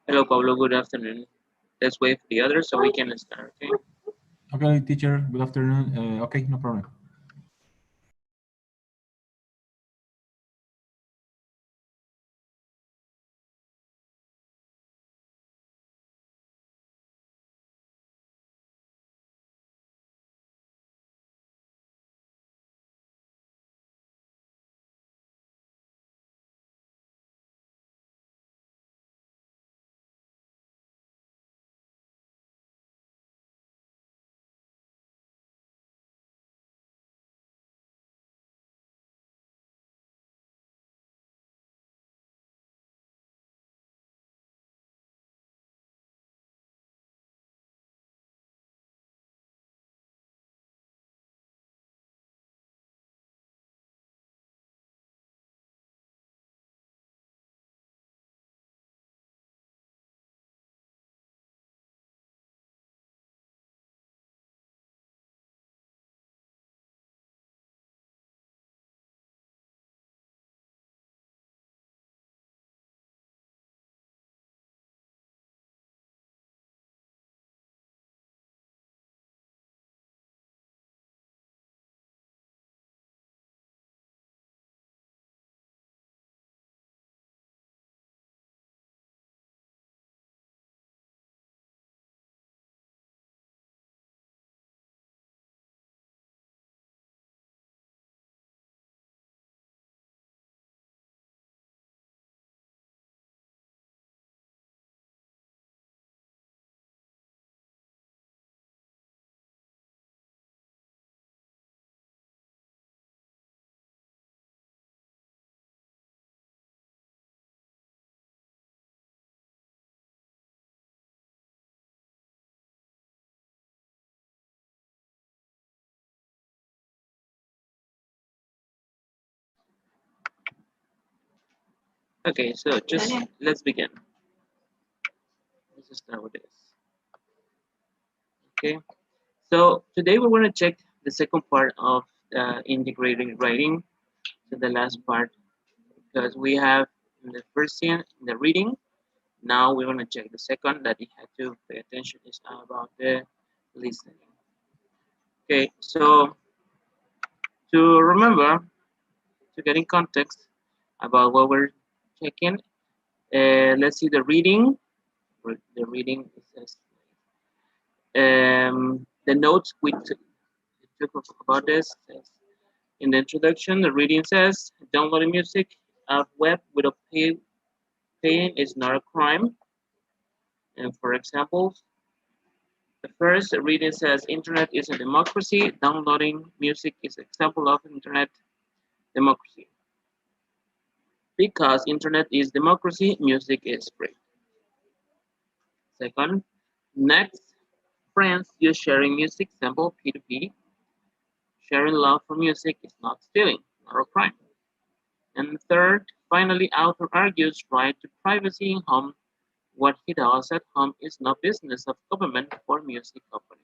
Hello, Pablo. Good afternoon. Let's wait for the others so we can start. Okay. Okay, teacher, good afternoon. Okay, no problem. Okay, so just let's begin. Let's start with this. Okay. So today we're going to check the second part of integrated writing, so the last part, because we have the first thing, the reading. Now we're going to check the second that you have to pay attention is about the listening. Okay, so to remember, to get in context about what we're checking, let's see the reading. The reading says the notes we took about this says, in the introduction, the reading says downloading music off web without paying is not a crime. And for example, the first reading says internet is a democracy. Downloading music is an example of internet democracy. Because internet is democracy, music is free. Second, next, friends use sharing music, example P2P. Sharing love for music is not stealing, not a crime. And third, finally, author argues right to privacy in home. What he does at home is no business of government or music companies.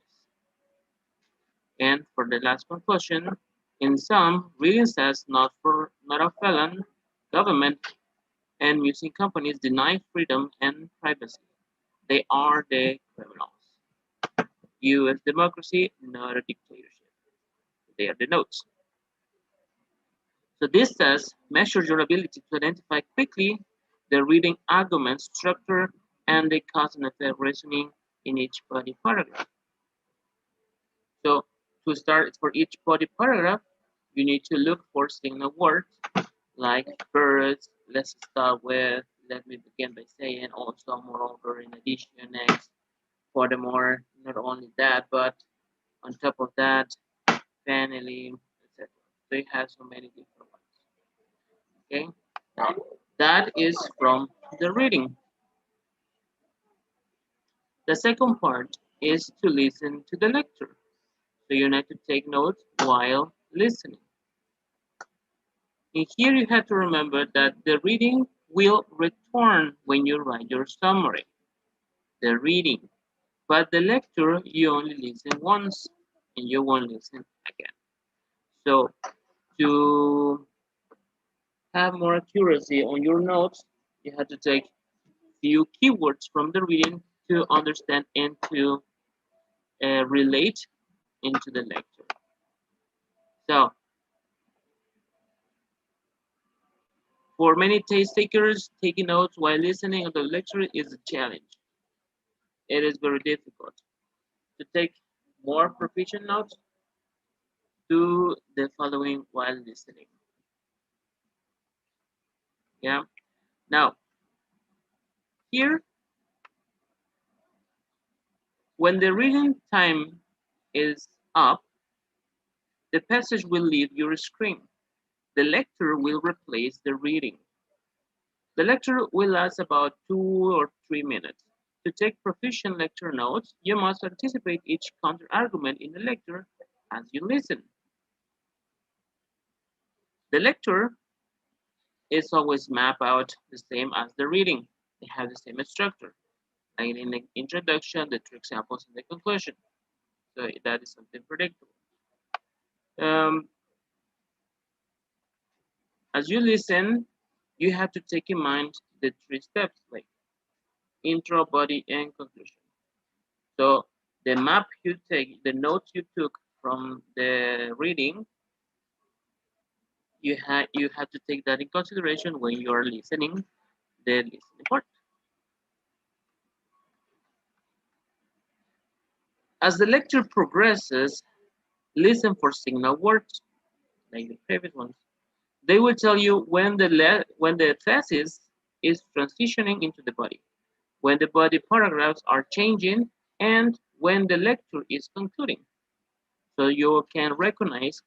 And for the last conclusion, in sum, reading says not a felon, government and music companies deny freedom and privacy. They are the criminals. U.S. democracy, not a dictatorship. They are the notes. So this says measures your ability to identify quickly the reading argument structure and the cause and effect reasoning in each body paragraph. So to start for each body paragraph, you need to look for signal words like first, let's start with, let me begin by saying also, moreover, in addition, next, furthermore, not only that, but on top of that, finally, etc. So it has so many different ones. Okay, that is from the reading. The second part is to listen to the lecture. So you need to take notes while listening. And here you have to remember that the reading will return when you write your summary. The reading. But the lecture, you only listen once and you won't listen again. So to have more accuracy on your notes, you have to take few keywords from the reading to understand and to relate into the lecture. So, for many test takers, taking notes while listening to the lecture is a challenge. It is very difficult. To take more proficient notes, do the following while listening. Yeah. Now, here, when the reading time is up, the passage will leave your screen. The lecture will replace the reading. The lecture will last about 2 or 3 minutes. To take proficient lecture notes, you must anticipate each counter-argument in the lecture as you listen. The lecture is always mapped out the same as the reading. They have the same structure, like in the introduction, the two examples, and the conclusion. So that is something predictable. Um, as you listen, you have to take in mind the 3 steps, like intro, body, and conclusion. So the map you take, the notes you took from the reading, you have to take that in consideration when you are listening the listening part. As the lecture progresses, listen for signal words like the previous ones. They will tell you when the thesis is transitioning into the body, when the body paragraphs are changing, and when the lecture is concluding. So you can recognize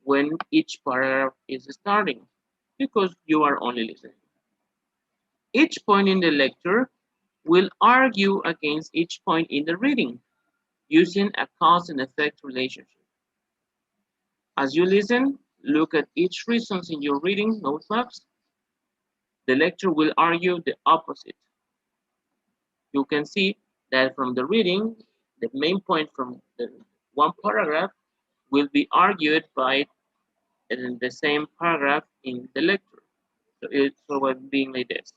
when each paragraph is starting because you are only listening. Each point in the lecture will argue against each point in the reading using a cause and effect relationship. As you listen, look at each reasons in your reading notebooks. The lecture will argue the opposite. You can see that from the reading, the main point from the one paragraph will be argued by the same paragraph in the lecture. So it's sort of being like this,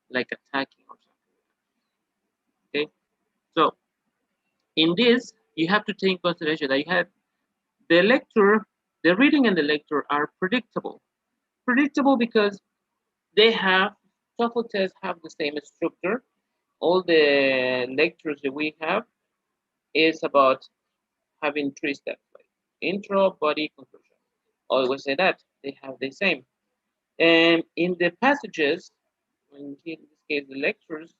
like attacking or something. Okay, so in this, you have to take in consideration that you have the lecture, the reading and the lecture are predictable. Predictable because they have TOEFL tests have the same structure. All the lectures that we have is about having 3 steps, like intro, body, conclusion. Always say that they have the same. And in the passages, in this case, the lectures,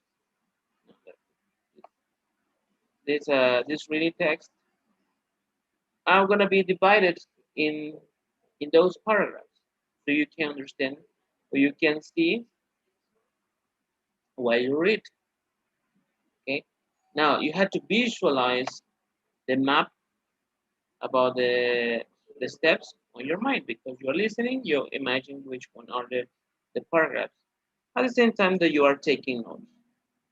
this reading text are gonna be divided in in those paragraphs, so you can understand or you can see while you read. Okay. Now you have to visualize the map about the steps on your mind because you're listening. You imagine which one are the paragraphs. At the same time that you are taking notes.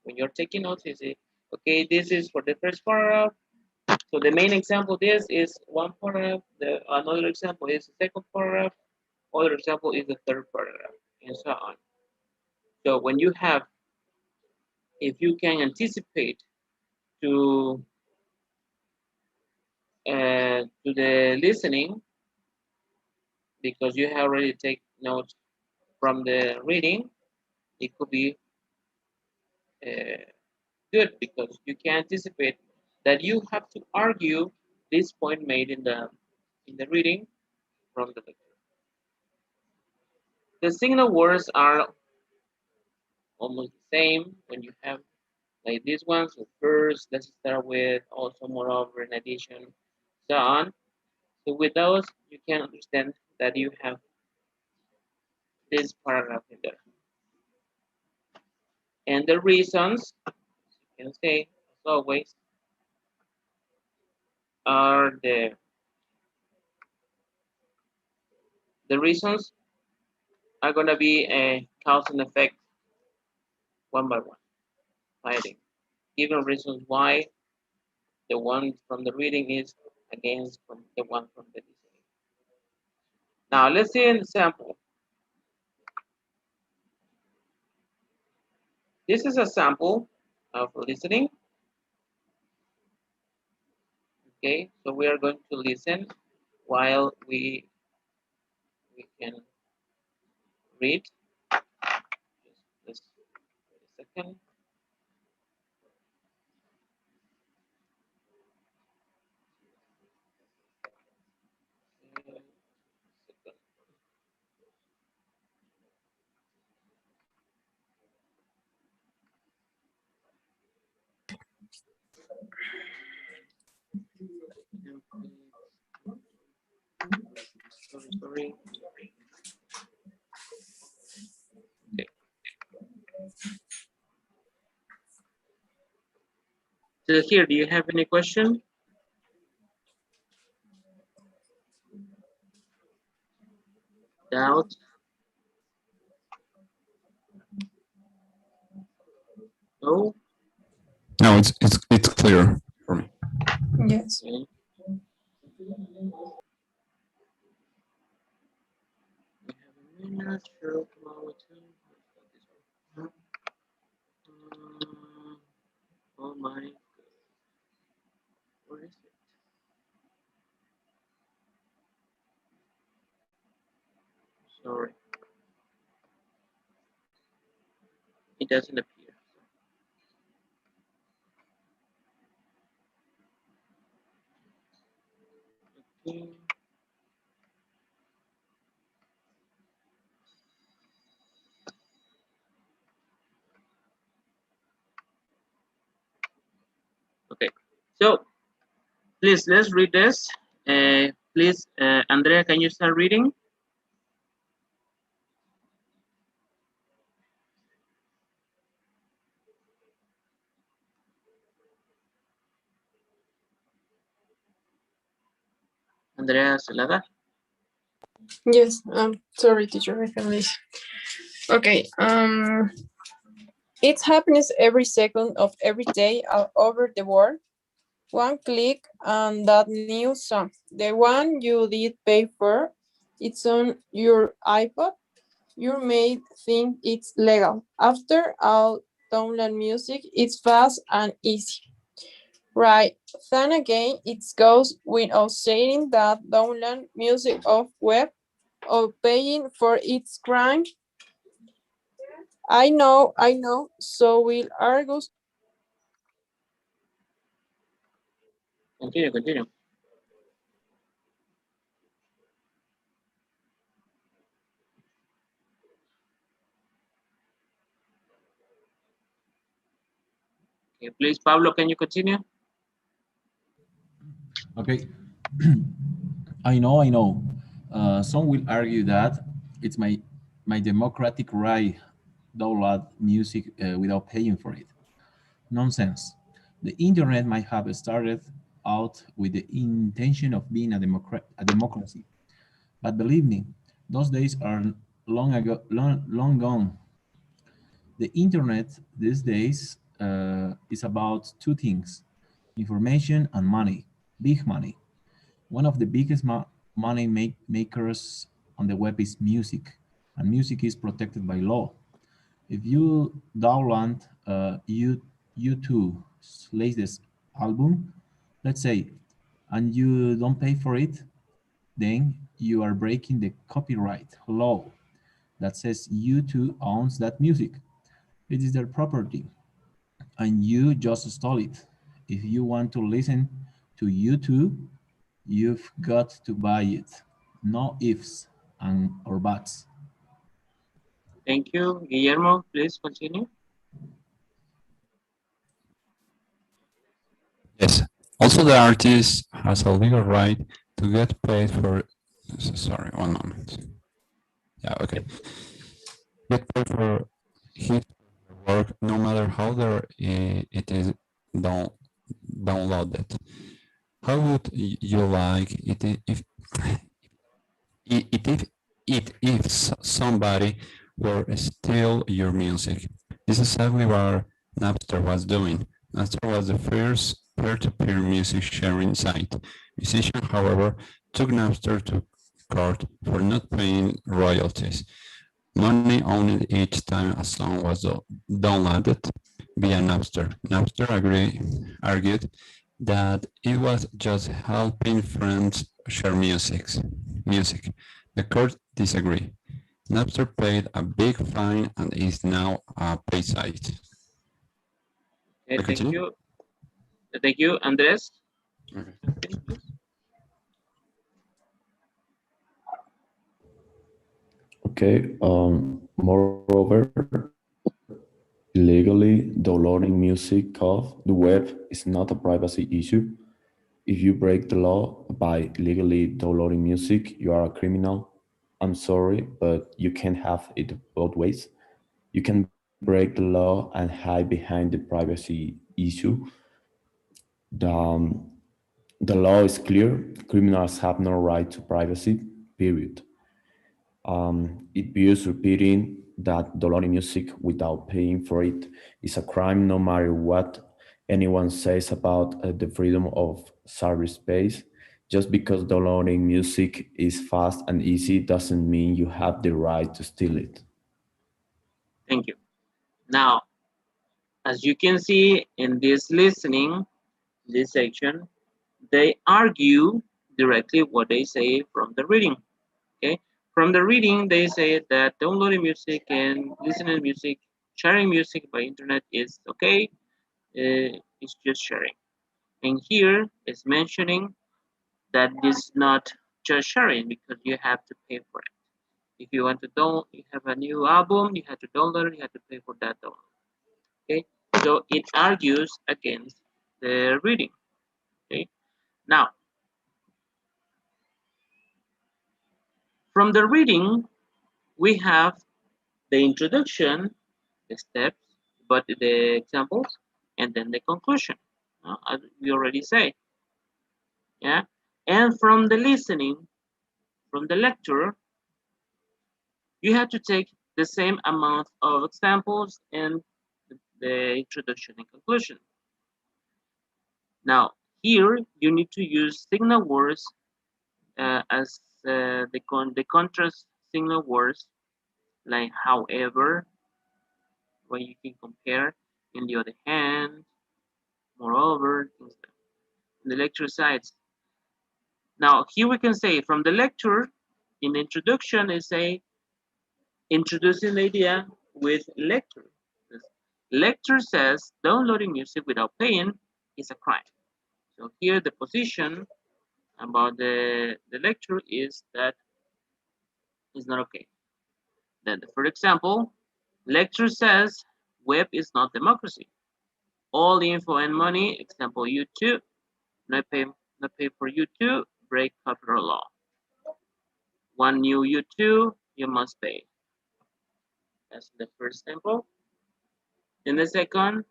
When you're taking notes, you say, okay, this is for the first paragraph. So the main example this is one paragraph. Another example is the second paragraph. Other example is the third paragraph, and so on. So when you have, if you can anticipate to to the listening because you have already taken notes from the reading, it could be uh, good because you can anticipate that you have to argue this point made in the reading from the lecture. The signal words are almost the same when you have like this one. So first, let's start with also, moreover, in addition, so on. So with those, you can understand that you have this paragraph in there. And the reasons, you can say, as always, are the reasons are gonna be a cause and effect one by one, fighting. Given reasons why the one from the reading is against from the one from the listening. Now let's see an example. This is a sample of listening. Okay, so we are going to listen while we can read. Just wait a second. Sorry. Okay. So here, do you have any question? Doubt? No? No, it's clear for me. Yes. Okay. We have a minute. Sure, tomorrow too. Oh my God. Where is it? Sorry. It doesn't appear. Okay. Okay. So please let's read this. Please, Andrea, can you start reading? Andrea Celada. Yes. Sorry, teacher. I can listen. Okay. It happens every second of every day all over the world. One click and that new song, the one you did pay for, it's on your iPod. You may think it's legal. After all, download music, it's fast and easy. Right. Then again, it goes without saying that download music off web or paying for its crime. I know. So will Argus. Continue. Okay, please, Pablo, can you continue? Okay. I know. Some will argue that it's my democratic right download music without paying for it. Nonsense. The internet might have started out with the intention of being a democracy, but believe me, those days are long gone. The internet these days is about two things: information and money, big money. One of the biggest money makers on the web is music, and music is protected by law. If you download U2's latest album, let's say, and you don't pay for it, then you are breaking the copyright law that says U2 owns that music. It is their property, and you just stole it. If you want to listen to U2, you've got to buy it. No ifs and or buts. Thank you. Guillermo, please continue. Yes. Also, the artist has a legal right to get paid for. Sorry, one moment. Yeah, okay. Get paid for his work, no matter how it is down, downloaded. How would you like it if it if somebody were steal your music? This is exactly what Napster was doing. Napster was the first peer-to-peer music sharing site. Musicians, however, took Napster to court for not paying royalties. money owned each time a song was downloaded via Napster. Napster argued that it was just helping friends share music. The court disagreed. Napster paid a big fine and is now a paid site. Okay, I thank continue? you. Thank you, Andres. Okay. Finish, please. Okay. Moreover, illegally downloading music off the web is not a privacy issue. If you break the law by illegally downloading music, you are a criminal. I'm sorry, but you can't have it both ways. You can break the law and hide behind the privacy issue. The, um, the law is clear. Criminals have no right to privacy, period. It bears repeating that downloading music without paying for it is a crime no matter what anyone says about the freedom of cyberspace. Just because downloading music is fast and easy doesn't mean you have the right to steal it. Thank you. Now, as you can see in this listening, this section, they argue directly what they say from the reading. Okay, from the reading, they say that downloading music and listening to music, sharing music by internet is okay. It's just sharing. And here is mentioning that it's not just sharing because you have to pay for it. If you want to download, you have a new album, you have to download it, you have to pay for that download. Okay, so it argues against the reading. Okay, now from the reading, we have the introduction, the steps, but the examples, and then the conclusion. As we already say, yeah. And from the listening, from the lecture, you have to take the same amount of examples and the introduction and conclusion. Now, here you need to use signal words as the contrast signal words like however, when you can compare, in the other hand, moreover, things like that. The lecture sites. Now, here we can say from the lecture, in the introduction, is say introducing the idea with lecture. This lecture says downloading music without paying is a crime. So here the position about the lecture is that it's not okay. Then, for example, lecture says web is not democracy. All the info and money, example YouTube, not pay for YouTube, break copyright law. One new YouTube, you must pay. That's the first example. In the second,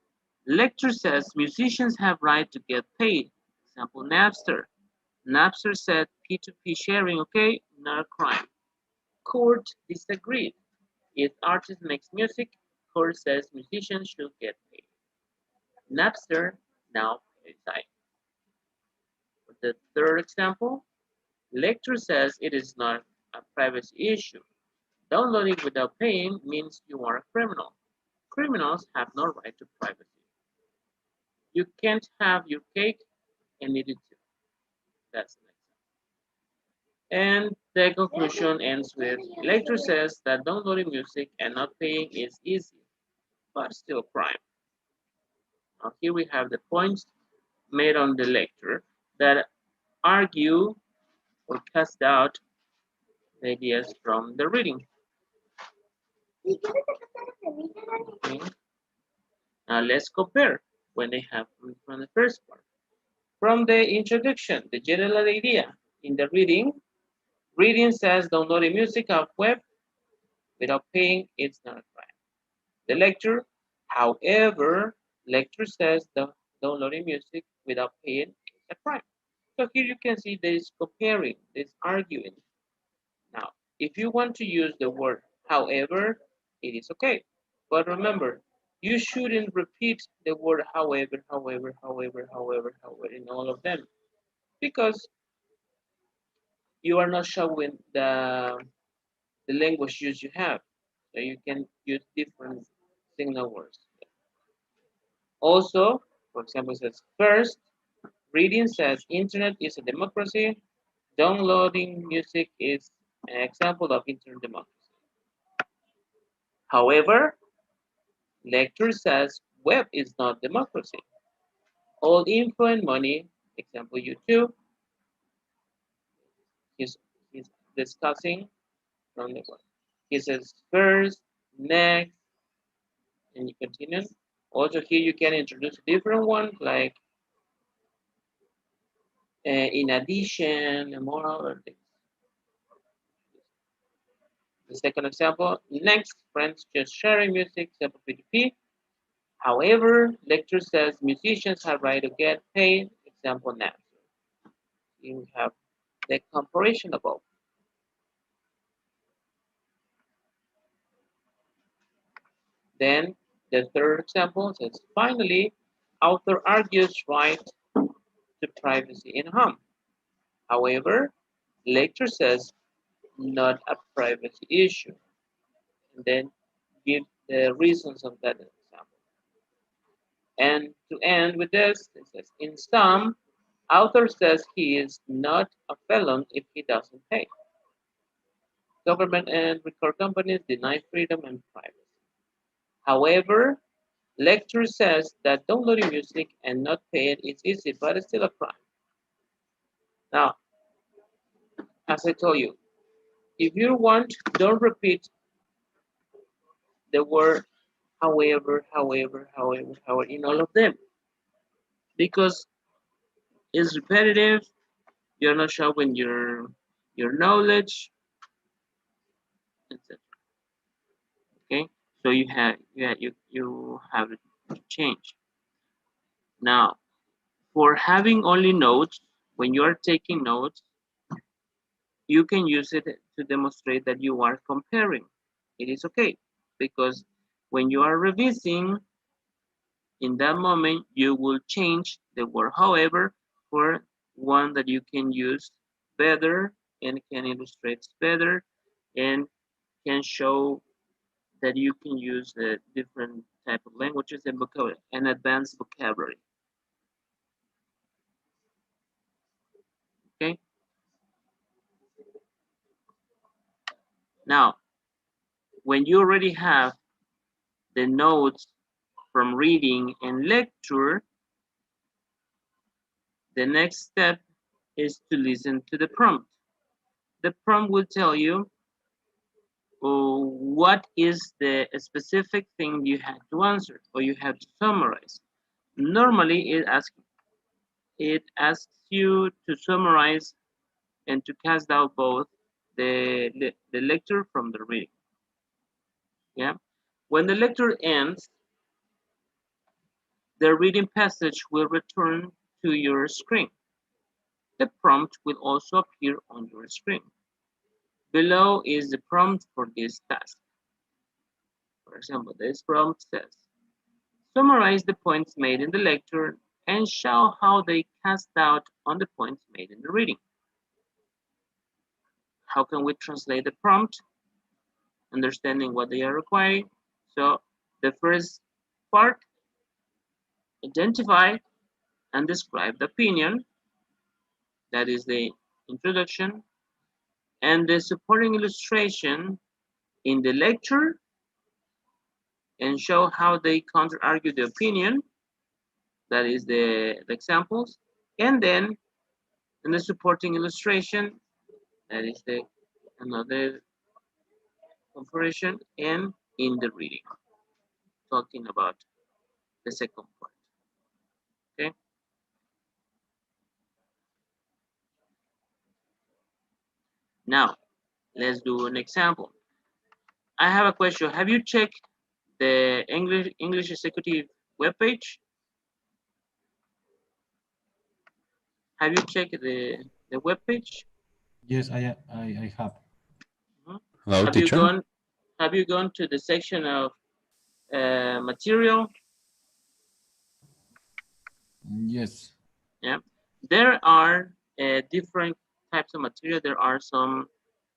lecture says musicians have right to get paid. Example, Napster. Napster said P2P sharing, okay, not a crime. Court disagreed. If artist makes music, court says musicians should get paid. Napster now decide. For the third example, lecture says it is not a privacy issue. Downloading without paying means you are a criminal. Criminals have no right to privacy. You can't have your cake and eat it too. That's the next one. And the conclusion ends with lecture says that downloading music and not paying is easy, but still crime. Now here we have the points made on the lecture that argue or cast out the ideas from the reading. Okay. Now let's compare when they have from the first part. From the introduction, the general idea in the reading, reading says downloading music off web without paying is not a crime. The lecture, however, lecture says the downloading music without paying is a crime. So here you can see there is comparing, there's arguing. Now, if you want to use the word however, it is okay. But remember, you shouldn't repeat the word however in all of them because you are not showing the language use you have. So you can use different signal words. Also, for example, it says first, reading says internet is a democracy. Downloading music is an example of internet democracy. However, lecture says web is not democracy. All info and money, example YouTube, he's, he's discussing from the web. He says first, next, and you continue. Also here you can introduce a different one like in addition and more other things. The second example, next, friends just sharing music, example P2P. However, lecture says musicians have right to get paid, example now. You have the comparison above. Then the third example says, finally, author argues right to privacy in home. However, lecture says not a privacy issue. And then give the reasons of that example. And to end with this, it says, in sum, author says he is not a felon if he doesn't pay. Government and record companies deny freedom and privacy. However, lecture says that downloading music and not paying is easy, but it's still a crime. Now, as I told you, if you want, don't repeat the word however in all of them, because it's repetitive. You're not showing your knowledge, etc. Okay, so you have to change. Now, for having only notes, when you are taking notes, you can use it to demonstrate that you are comparing. It is okay, because when you are revising, in that moment, you will change the word however for one that you can use better and can illustrate better and can show that you can use the different type of languages and vocabulary and advanced vocabulary. Okay. Now, when you already have the notes from reading and lecture, the next step is to listen to the prompt. The prompt will tell you what is the specific thing you have to answer or you have to summarize. Normally, it asks you to summarize and to cast out both the lecture from the reading. Yeah. When the lecture ends, the reading passage will return to your screen. The prompt will also appear on your screen. Below is the prompt for this task. For example, this prompt says, summarize the points made in the lecture and show how they cast out on the points made in the reading. How can we translate the prompt? Understanding what they are requiring. So the first part, identify and describe the opinion. That is the introduction. And the supporting illustration in the lecture and show how they counter-argue the opinion. That is the examples. And then in the supporting illustration, that is the another comparison, and in the reading, talking about the second part. Okay. Now, let's do an example. I have a question. Have you checked the English Executive webpage? Have you checked the webpage? Yes, I have. Hello, Have you teacher. gone? Have you gone to the section of material? Yes. Yeah, there are different types of material. There are some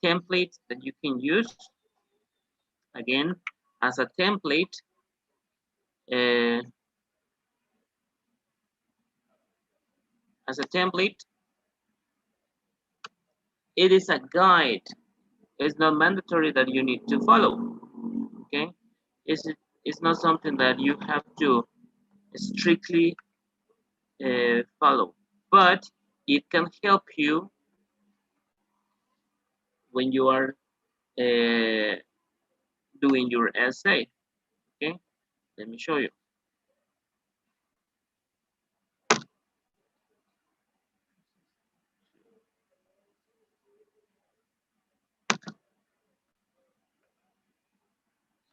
templates that you can use. again, as a template, uh, it is a guide. It's not mandatory that you need to follow. Okay, it's not something that you have to strictly follow, but it can help you when you are doing your essay. Okay, let me show you.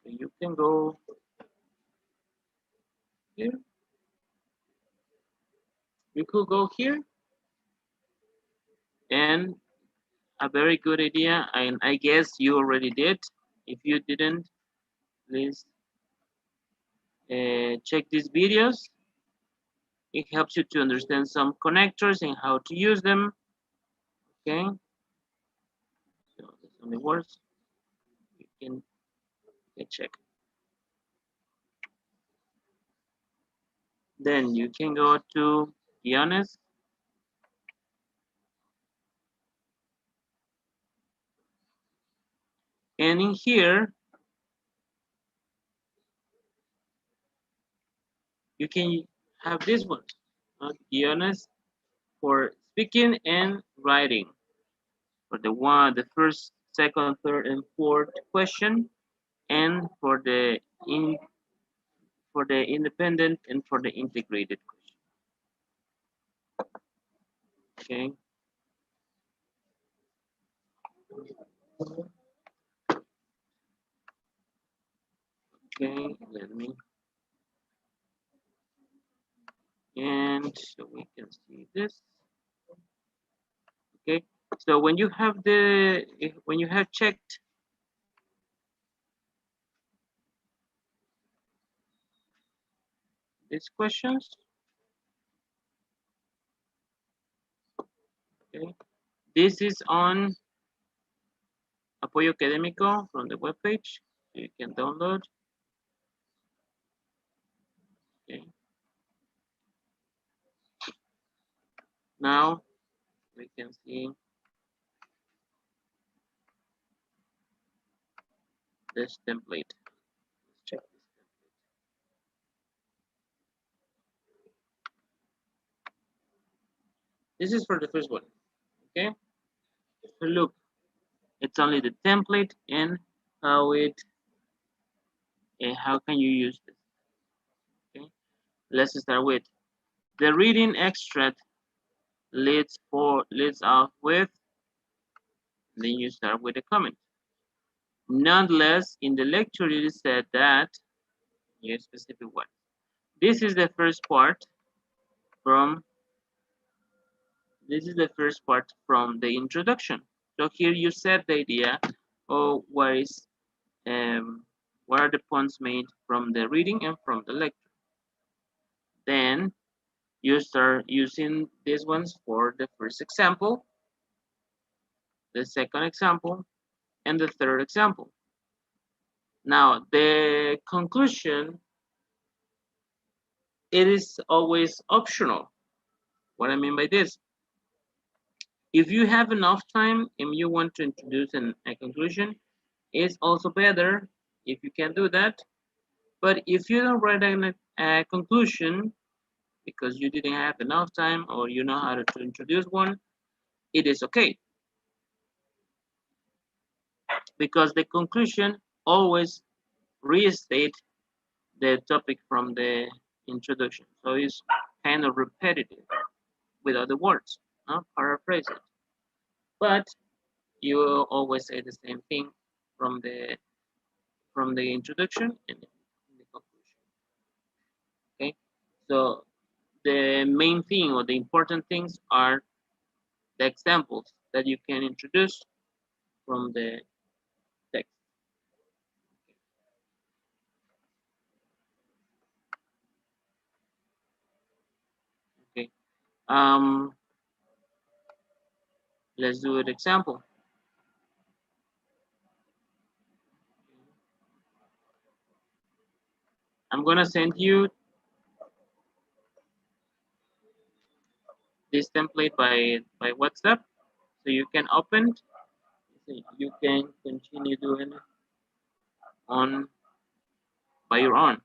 So you can go here. You could go here, and a very good idea, and I guess you already did. If you didn't, please check these videos. It helps you to understand some connectors and how to use them. Okay, so that's only words. You can check. Then you can go to Guiones. And in here, you can have this one, Guiones for speaking and writing. For the first, second, third, and fourth question, and for the independent and for the integrated question. Okay. Okay, let me, and so we can see this. Okay, so when you have checked these questions, okay, this is on Apoyo Académico from the webpage. You can download. Okay. Now we can see this template. Let's check this template. This is for the first one. Okay. So look, it's only the template and how how can you use this. Okay. Let's start with the reading extract leads off with, then you start with a comment. Nonetheless, in the lecture it is said that a specific one. This is the first part from the introduction. So here you set the idea of what are the points made from the reading and from the lecture. Then you start using these ones for the first example, the second example, and the third example. Now, the conclusion, it is always optional. What I mean by this, if you have enough time and you want to introduce a conclusion, it's also better if you can do that. But if you don't write a conclusion because you didn't have enough time or you know how to introduce one, it is okay. Because the conclusion always restate the topic from the introduction. So it's kind of repetitive with other words, paraphrase it. But you always say the same thing from the introduction and the conclusion. Okay, so the main thing or the important things are the examples that you can introduce from the text. Okay, let's do an example. I'm gonna send you this template by WhatsApp, so you can open. So you can continue doing on by your own.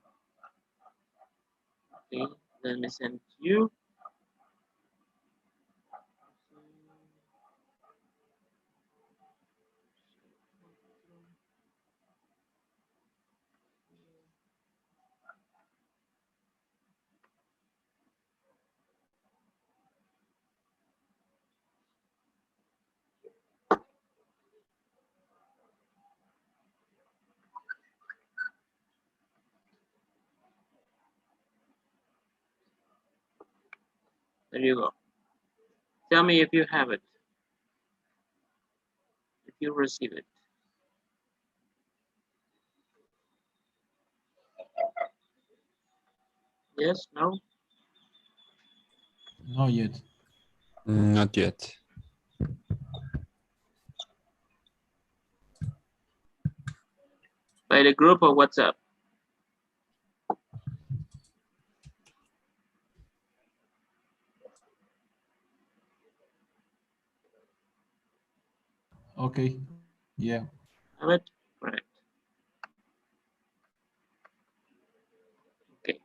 Okay, let me send you. There you go. Tell me if you have it, if you receive it. Yes, no? Not yet. Not yet. By the group or WhatsApp? Okay. Yeah. Have it? Correct. Okay.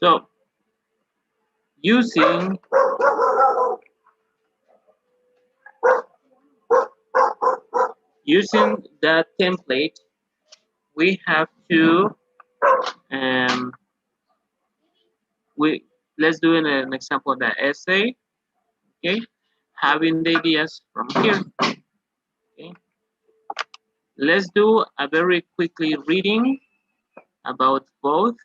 So using that template, we have to we let's do an example of that essay. Okay, having the ideas from here. Okay, let's do a very quickly reading about both.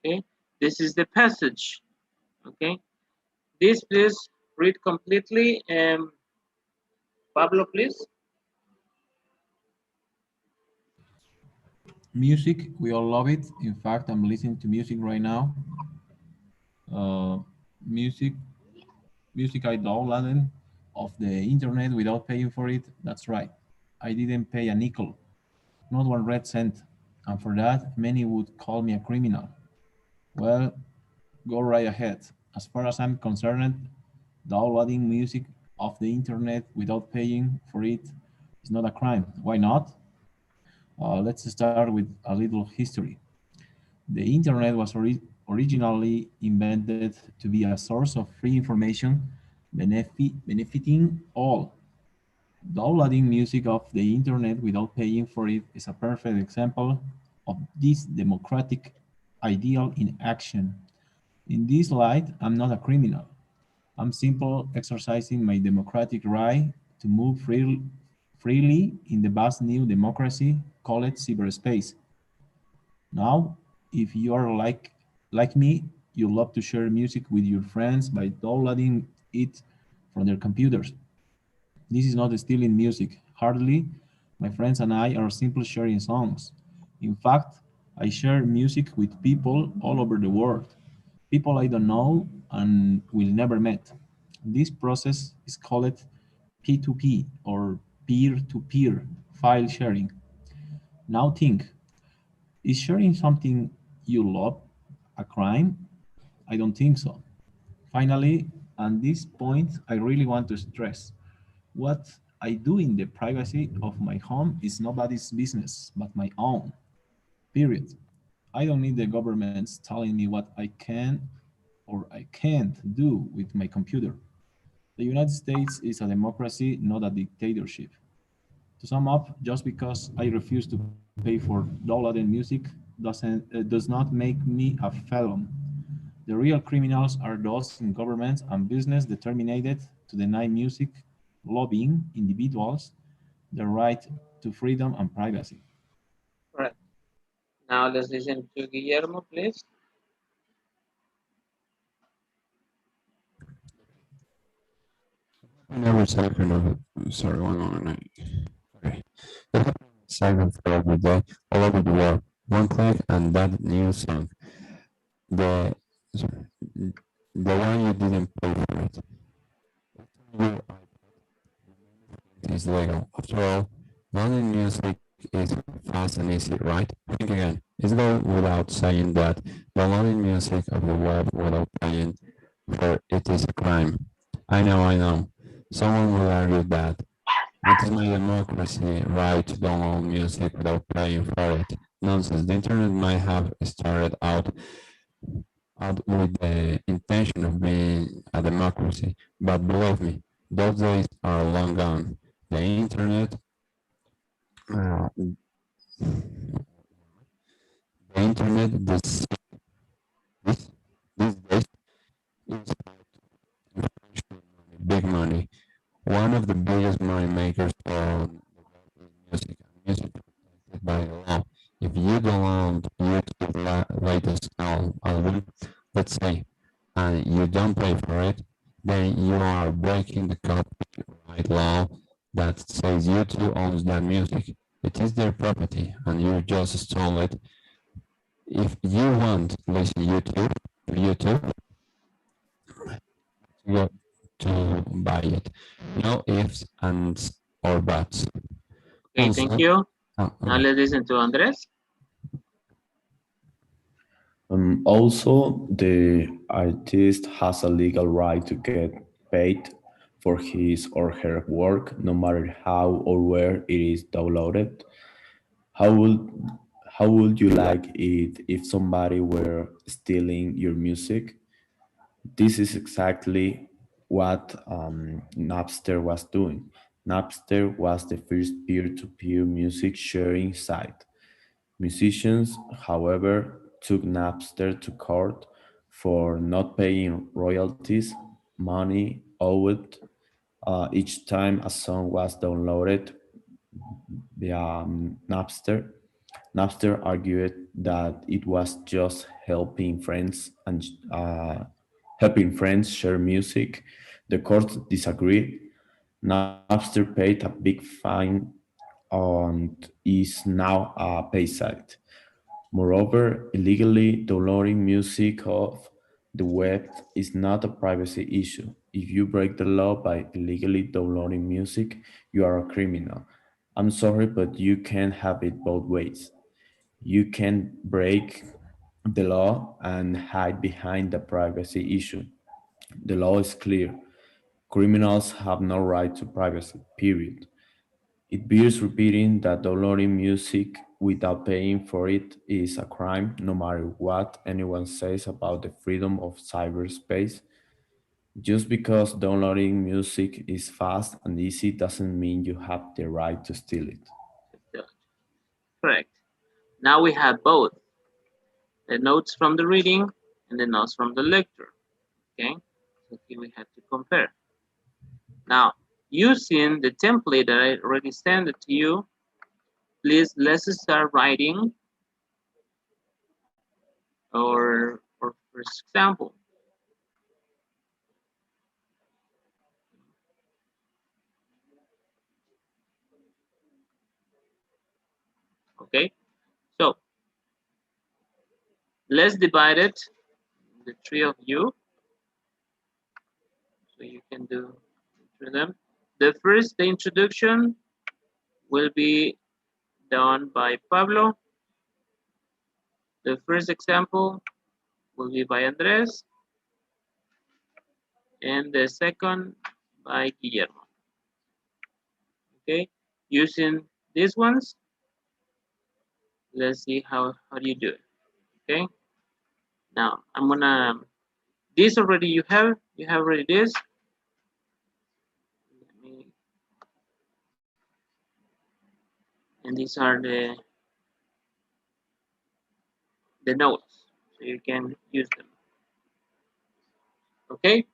Okay, this is the passage. Okay, this please read completely. Pablo, please. Music, we all love it. In fact, I'm listening to music right now. Uh, music, music I downloaded off the internet without paying for it. That's right. I didn't pay a nickel, not one red cent. And for that, many would call me a criminal. Well, go right ahead. As far as I'm concerned, downloading music off the internet without paying for it is not a crime. Why not? Let's start with a little history. The internet was originally invented to be a source of free information benefiting all. Downloading music off the internet without paying for it is a perfect example of this democratic ideal in action. In this light, I'm not a criminal. I'm simply exercising my democratic right to move freely in the vast new democracy called cyberspace. Now, if you are like me, you love to share music with your friends by downloading it from their computers. This is not stealing music. Hardly. My friends and I are simply sharing songs. In fact, I share music with people all over the world, people I don't know and will never met. This process is called P2P or peer-to-peer file sharing. Now think, is sharing something you love a crime? I don't think so. Finally, at this point, I really want to stress what I do in the privacy of my home is nobody's business but my own. Period. I don't need the governments telling me what I can or I can't do with my computer. The United States is a democracy, not a dictatorship. To sum up, just because I refuse to pay for downloaded music does not make me a felon. The real criminals are those in governments and business determined to deny music lobbying individuals the right to freedom and privacy. Correct. Now let's listen to Guillermo, please. Never second of sorry, one moment. Okay. It happened second for every day, all over the world. One click and that new song. The sorry, the one you didn't pay for it. You is legal. After all, downloading music is fast and easy, right? Think again. It goes without saying that downloading music of the web without paying for it is a crime. I know. Someone will argue that. What is my democracy right to download music without paying for it? Nonsense. The internet might have started out with the intention of being a democracy, but believe me, those days are long gone. The internet, uh, the internet, this, these days is big money. One of the biggest money makers on the web is music, and music is protected by the law. If you download YouTube's latest album, let's say, and you don't pay for it, then you are breaking the copyright law that says YouTube owns that music. It is their property, and you just stole it. If you want to listen YouTube, you got to buy it. No ifs, ands, or buts. Okay, thank Also, you. oh, Now okay. let's listen to Andres. Also, the artist has a legal right to get paid for his or her work, no matter how or where it is downloaded. How would how would you like it if somebody were stealing your music? This is exactly what Napster was doing. Napster was the first peer-to-peer music sharing site. Musicians, however, took Napster to court for not paying royalties, money owed each time a song was downloaded via Napster. Napster argued that it was just helping friends share music. The court disagreed. Napster paid a big fine and is now a pay site. Moreover, illegally downloading music off the web is not a privacy issue. If you break the law by illegally downloading music, you are a criminal. I'm sorry, but you can't have it both ways. You can break the law and hide behind the privacy issue. The law is clear. Criminals have no right to privacy, period. It bears repeating that downloading music without paying for it is a crime, no matter what anyone says about the freedom of cyberspace. Just because downloading music is fast and easy doesn't mean you have the right to steal it. Correct. Now we have both the notes from the reading and the notes from the lecture. Okay, so here we have to compare. Now, using the template that I already sent it to you, please let's start writing or first example. Okay, so let's divide it, the three of you, so you can do through them. The introduction will be done by Pablo. The first example will be by Andres, and the second by Guillermo. Okay, using these ones, let's see how do you do it. Okay, now I'm gonna this already you have already this. Let me, and these are the notes, so you can use them. Okay,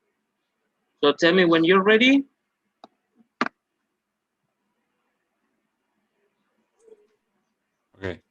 so tell me when you're ready. Okay.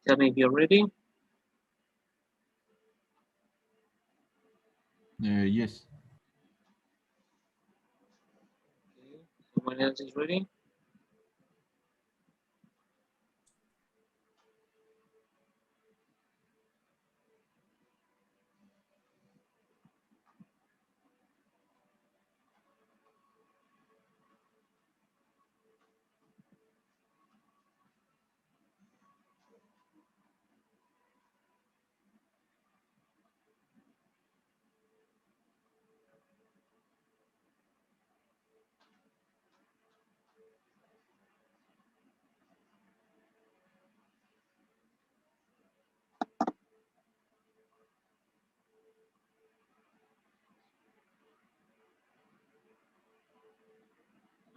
Tell me if you're ready. Yes. Okay. Someone else is ready?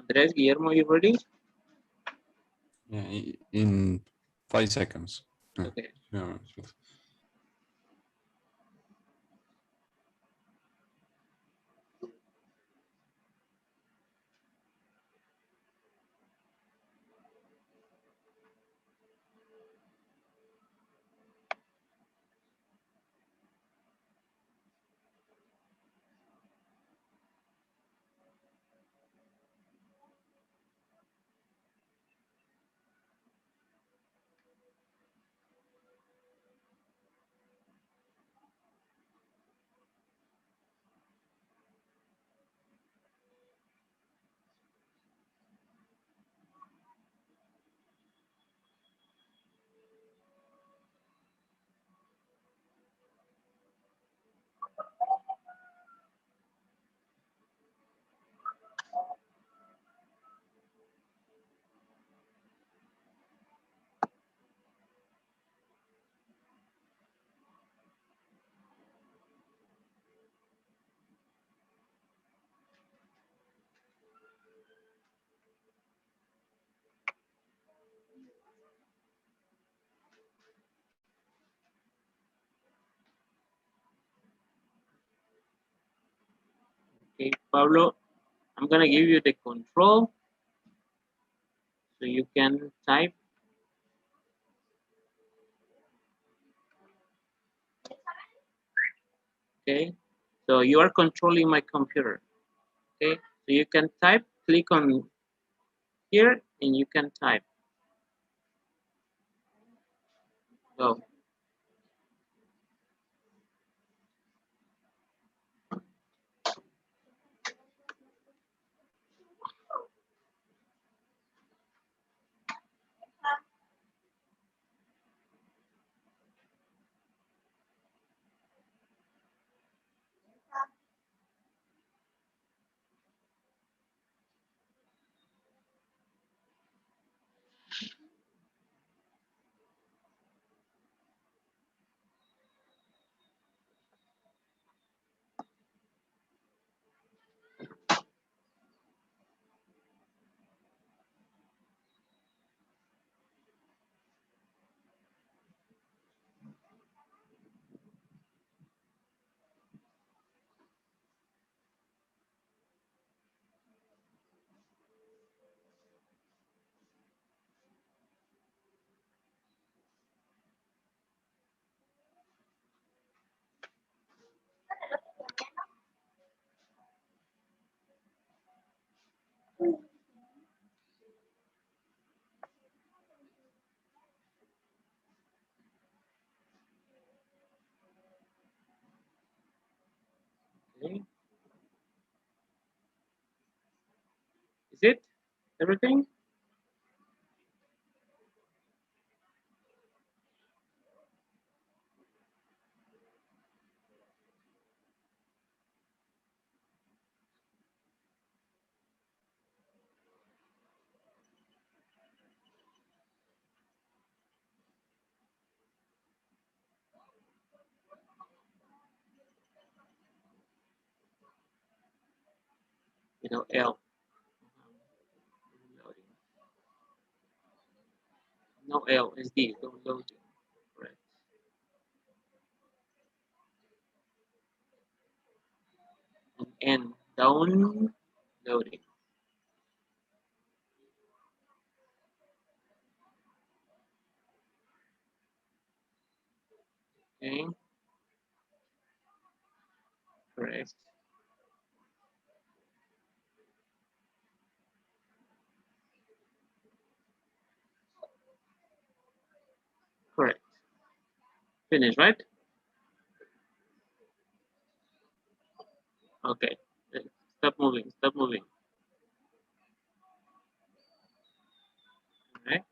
Andres, Guillermo, you ready? Yeah, in 5 seconds. Okay. Yeah. Okay, Pablo, I'm gonna give you the control so you can type. Okay, so you are controlling my computer. Okay, so you can type, click on here, and you can type. Go. Okay. Is it everything? L. No L is D. Loading. Correct. And N. Downloading. Okay. Correct. Correct. Finish, right? Okay. Stop moving. Stop moving. Right.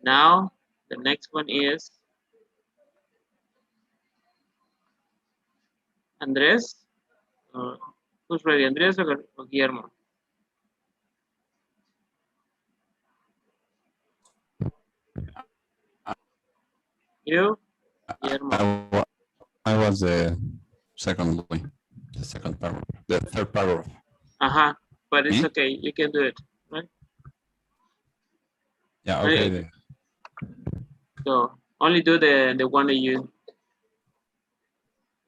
Now the next one is Andres. Who's ready? Andres or Guillermo? You, Guillermo. I was the second paragraph, the third paragraph. Uh-huh. But it's Me? okay. You can do it. Right? Yeah, Only- okay. So only do the one that you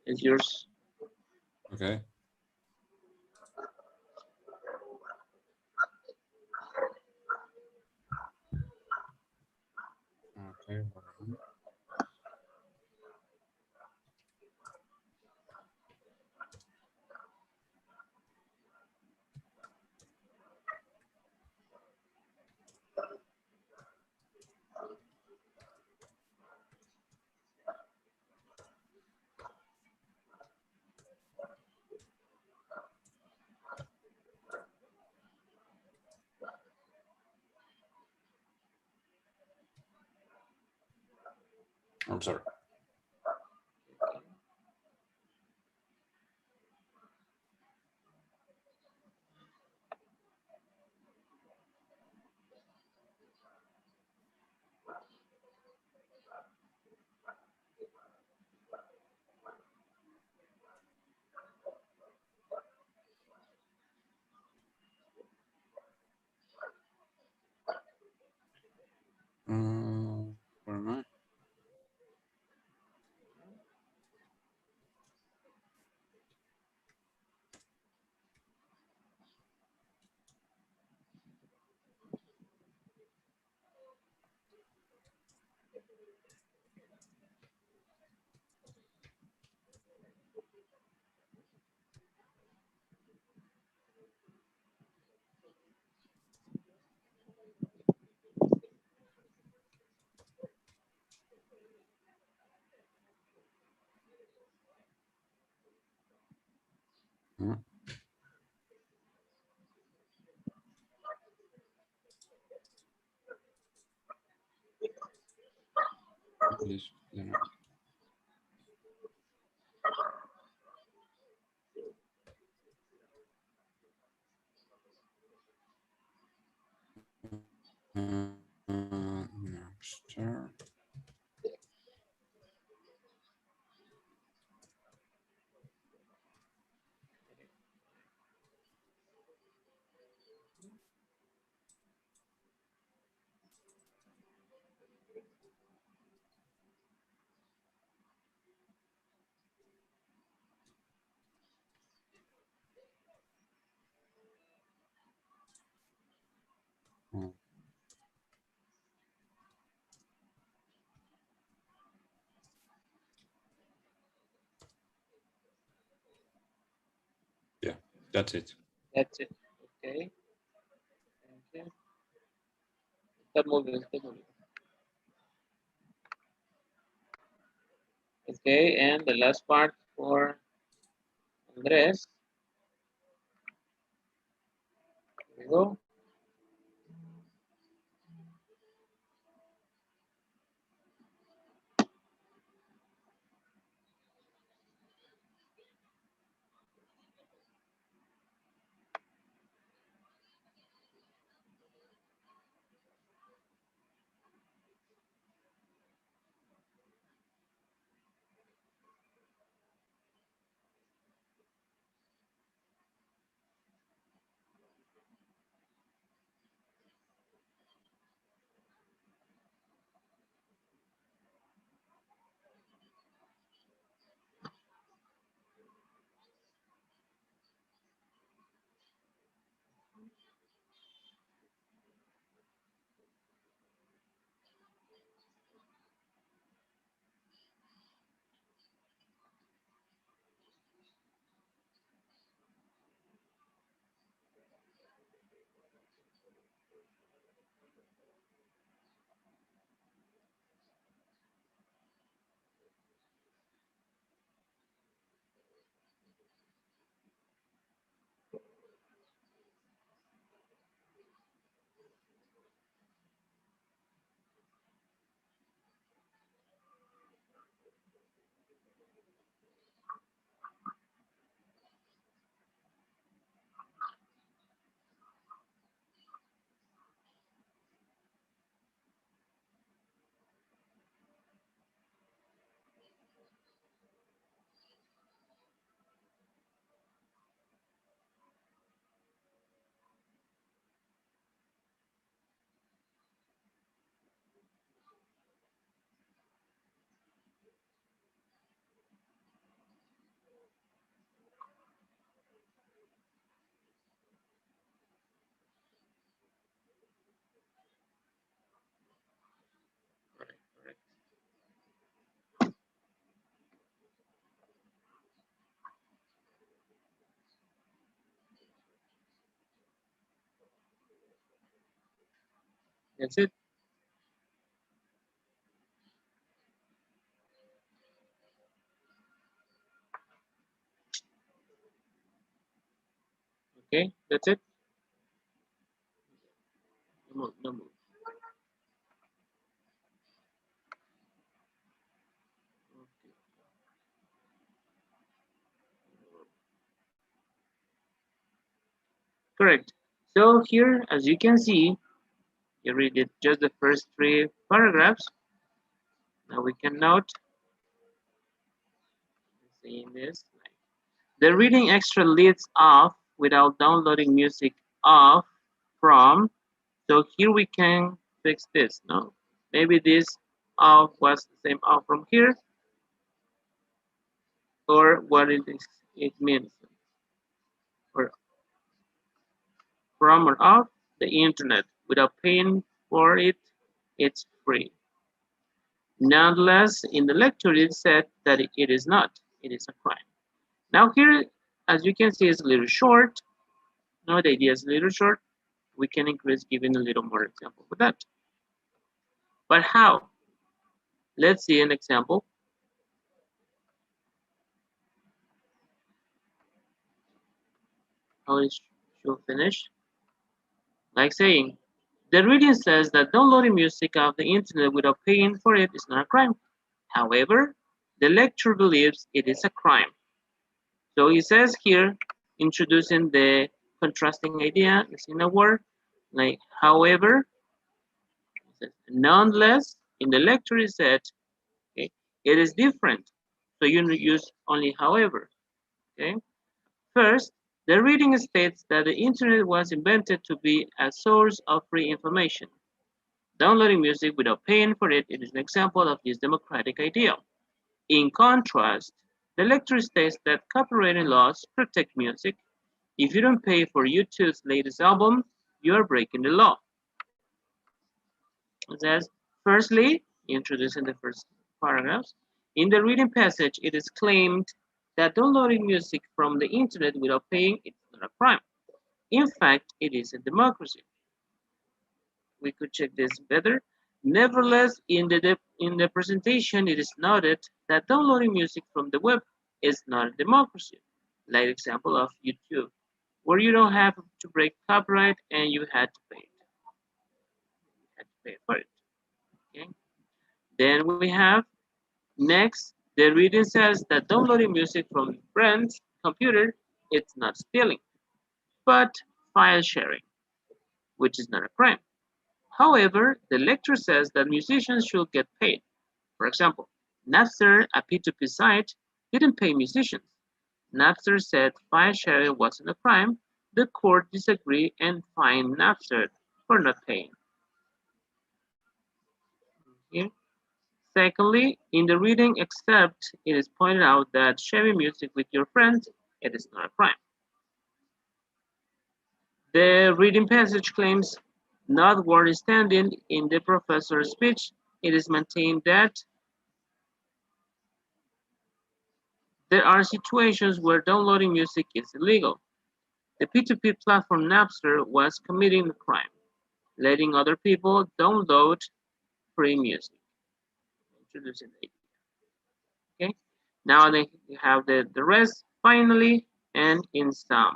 is yours. Okay. Okay. I'm sorry. Where am I? Hmm. Please, you know. Next. Hmm. Yeah, that's it. That's it. Okay. Thank you. Stop moving. Stop moving. Okay. And the last part for Andres. Here we go. That's it. Okay, that's it. No more, no more. Okay. Correct. So here, as you can see, you read it just the first three paragraphs. Now we can note, saying this, the reading extra leads off without downloading music off from. So here we can fix this, no? Maybe this off was the same off from here, or what it means, or from or off the internet without paying for it, it's free. Nonetheless, in the lecture, it said that it is not. It is a crime. Now here, as you can see, it's a little short. No, the idea is a little short. We can increase giving a little more example for that. But how? Let's see an example. How it should finish. Like saying, the reading says that downloading music off the internet without paying for it is not a crime. However, the lecturer believes it is a crime. So he says here, introducing the contrasting idea, is in a word, like however, nonetheless, in the lecture he said, okay, it is different. So you use only however, okay? First, the reading states that the internet was invented to be a source of free information. Downloading music without paying for it is an example of this democratic ideal. In contrast, the lecture states that copyright laws protect music. If you don't pay for YouTube's latest album, you are breaking the law. It says, firstly, introducing the first paragraphs, in the reading passage, it is claimed that downloading music from the internet without paying is not a crime. In fact, it is a democracy. We could check this better. Nevertheless, in the presentation, it is noted that downloading music from the web is not a democracy, like example of YouTube, where you don't have to break copyright and you had to pay it. You had to pay for it. Okay. Then we have next, the reading says that downloading music from a friend's computer is not stealing, but file sharing, which is not a crime. However, the lecture says that musicians should get paid. For example, Napster, a P2P site, didn't pay musicians. Napster said file sharing wasn't a crime. The court disagreed and fined Napster for not paying. Here. Secondly, in the reading except, it is pointed out that sharing music with your friends, it is not a crime. The reading passage claims, notwithstanding in the professor's speech, it is maintained that there are situations where downloading music is illegal. The P2P platform Napster was committing a crime, letting other people download free music. Introducing the idea. Okay. Now they have the rest finally and in sum.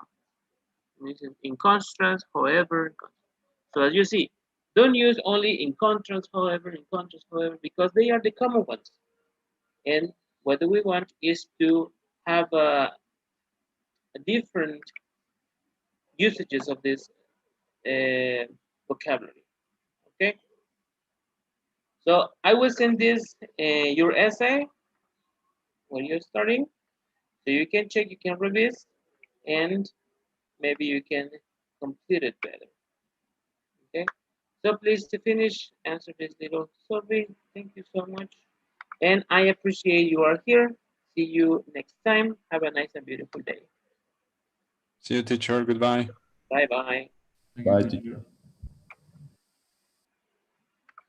In contrast, however. So as you see, don't use only in contrast, however, because they are the common ones. And what we want is to have a different usages of this vocabulary. Okay. So I will send this your essay when you're starting, so you can check, you can revise, and maybe you can complete it better. Okay. So please to finish, answer this little survey. Thank you so much, and I appreciate you are here. See you next time. Have a nice and beautiful day. See you, teacher. Goodbye. Bye bye. Thank you, Bye, teacher. teacher.